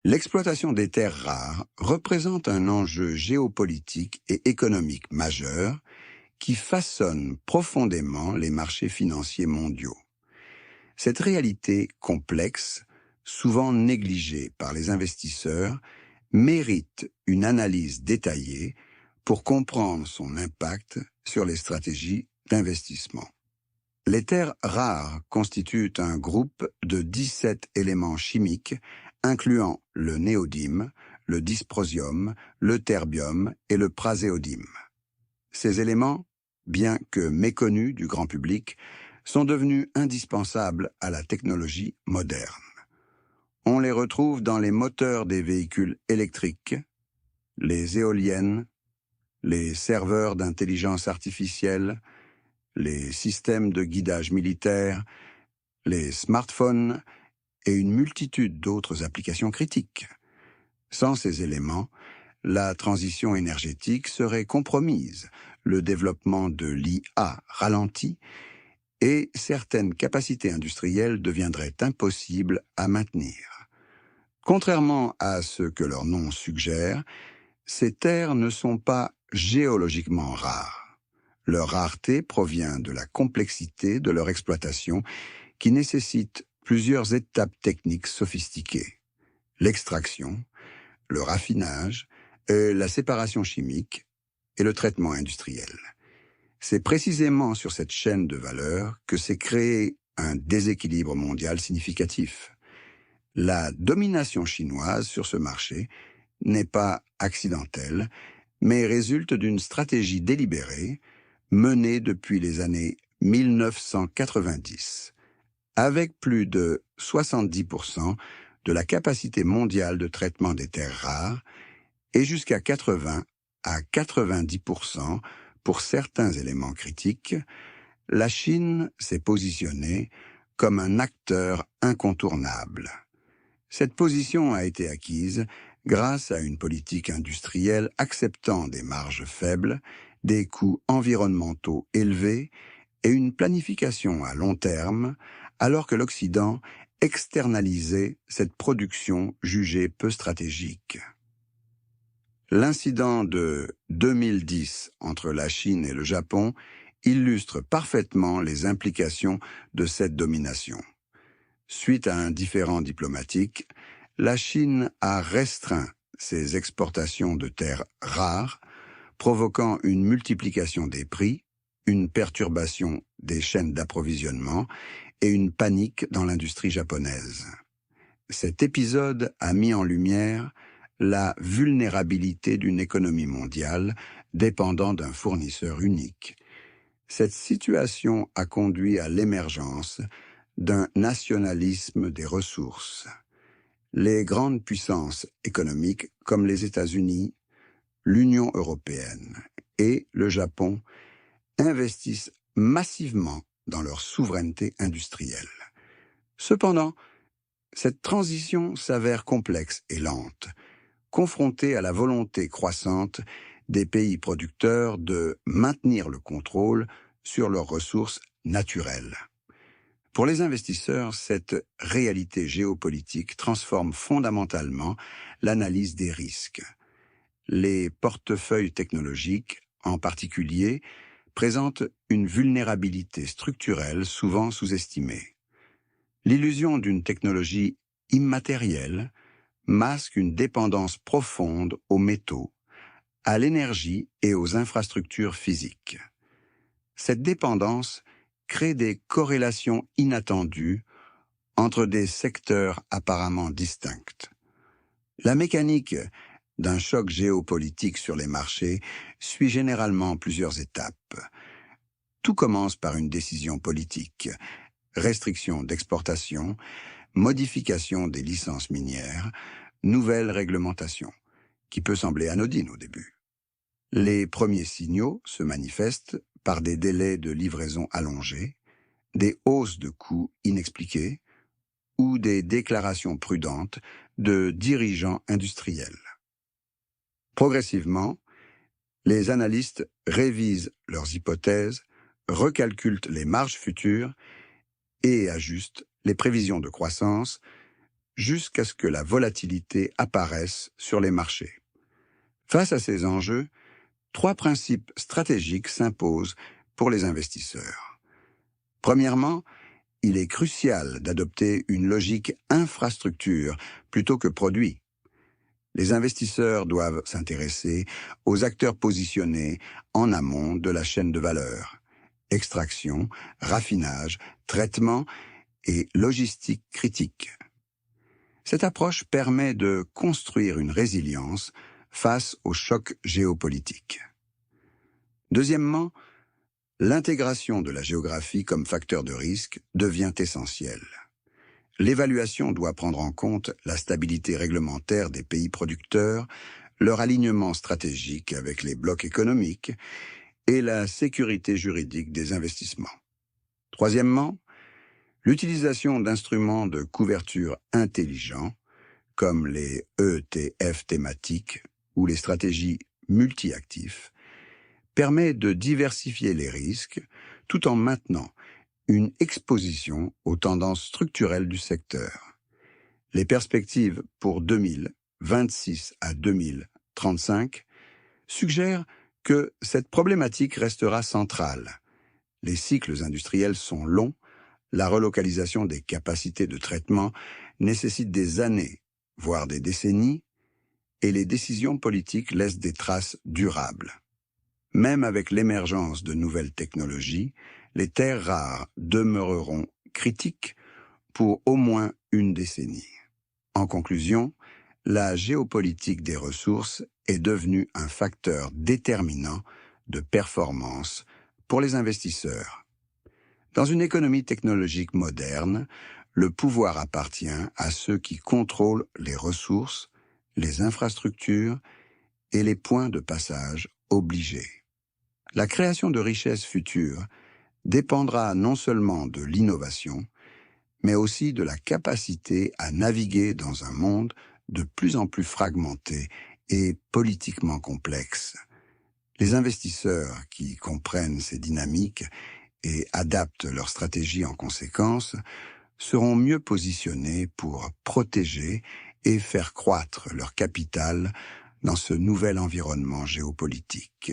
L'exploitation des terres rares représente un enjeu géopolitique et économique majeur qui façonne profondément les marchés financiers mondiaux. Cette réalité complexe, souvent négligée par les investisseurs, mérite une analyse détaillée pour comprendre son impact sur les stratégies d'investissement. Les terres rares constituent un groupe de 17 éléments chimiques incluant le néodyme, le dysprosium, le terbium et le praséodyme. Ces éléments, bien que méconnus du grand public, sont devenus indispensables à la technologie moderne. On les retrouve dans les moteurs des véhicules électriques, les éoliennes, les serveurs d'intelligence artificielle, les systèmes de guidage militaire, les smartphones et une multitude d'autres applications critiques. Sans ces éléments, la transition énergétique serait compromise, le développement de l'IA ralenti et certaines capacités industrielles deviendraient impossibles à maintenir. Contrairement à ce que leur nom suggère, ces terres ne sont pas géologiquement rares. Leur rareté provient de la complexité de leur exploitation qui nécessite plusieurs étapes techniques sophistiquées. L'extraction, le raffinage, la séparation chimique et le traitement industriel. C'est précisément sur cette chaîne de valeur que s'est créé un déséquilibre mondial significatif. La domination chinoise sur ce marché n'est pas accidentelle, mais résulte d'une stratégie délibérée menée depuis les années 1990, avec plus de 70% de la capacité mondiale de traitement des terres rares et jusqu'à 80 à 90% pour certains éléments critiques, la Chine s'est positionnée comme un acteur incontournable. Cette position a été acquise grâce à une politique industrielle acceptant des marges faibles, des coûts environnementaux élevés et une planification à long terme, alors que l'Occident externalisait cette production jugée peu stratégique. L'incident de 2010 entre la Chine et le Japon illustre parfaitement les implications de cette domination. Suite à un différend diplomatique, la Chine a restreint ses exportations de terres rares, provoquant une multiplication des prix, une perturbation des chaînes d'approvisionnement et une panique dans l'industrie japonaise. Cet épisode a mis en lumière la vulnérabilité d'une économie mondiale dépendant d'un fournisseur unique. Cette situation a conduit à l'émergence d'un nationalisme des ressources. Les grandes puissances économiques comme les États-Unis, l'Union européenne et le Japon investissent massivement dans leur souveraineté industrielle. Cependant, cette transition s'avère complexe et lente, confrontée à la volonté croissante des pays producteurs de maintenir le contrôle sur leurs ressources naturelles. Pour les investisseurs, cette réalité géopolitique transforme fondamentalement l'analyse des risques. Les portefeuilles technologiques, en particulier, présentent une vulnérabilité structurelle souvent sous-estimée. L'illusion d'une technologie immatérielle masque une dépendance profonde aux métaux, à l'énergie et aux infrastructures physiques. Cette dépendance crée des corrélations inattendues entre des secteurs apparemment distincts. La mécanique d'un choc géopolitique sur les marchés suit généralement plusieurs étapes. Tout commence par une décision politique, restriction d'exportation, modification des licences minières, nouvelle réglementation, qui peut sembler anodine au début. Les premiers signaux se manifestent par des délais de livraison allongés, des hausses de coûts inexpliquées ou des déclarations prudentes de dirigeants industriels. Progressivement, les analystes révisent leurs hypothèses, recalculent les marges futures et ajustent les prévisions de croissance, jusqu'à ce que la volatilité apparaisse sur les marchés. Face à ces enjeux, 3 principes stratégiques s'imposent pour les investisseurs. Premièrement, il est crucial d'adopter une logique infrastructure plutôt que produit. Les investisseurs doivent s'intéresser aux acteurs positionnés en amont de la chaîne de valeur: extraction, raffinage, traitement et logistique critique. Cette approche permet de construire une résilience face aux chocs géopolitiques. Deuxièmement, l'intégration de la géographie comme facteur de risque devient essentielle. L'évaluation doit prendre en compte la stabilité réglementaire des pays producteurs, leur alignement stratégique avec les blocs économiques et la sécurité juridique des investissements. Troisièmement, l'utilisation d'instruments de couverture intelligents, comme les ETF thématiques ou les stratégies multi-actifs, permet de diversifier les risques tout en maintenant une exposition aux tendances structurelles du secteur. Les perspectives pour 2026 à 2035 suggèrent que cette problématique restera centrale. Les cycles industriels sont longs, la relocalisation des capacités de traitement nécessite des années, voire des décennies, et les décisions politiques laissent des traces durables. Même avec l'émergence de nouvelles technologies, les terres rares demeureront critiques pour au moins une décennie. En conclusion, la géopolitique des ressources est devenue un facteur déterminant de performance pour les investisseurs. Dans une économie technologique moderne, le pouvoir appartient à ceux qui contrôlent les ressources, les infrastructures et les points de passage obligés. La création de richesses futures dépendra non seulement de l'innovation, mais aussi de la capacité à naviguer dans un monde de plus en plus fragmenté et politiquement complexe. Les investisseurs qui comprennent ces dynamiques et adaptent leur stratégie en conséquence seront mieux positionnés pour protéger et faire croître leur capital dans ce nouvel environnement géopolitique.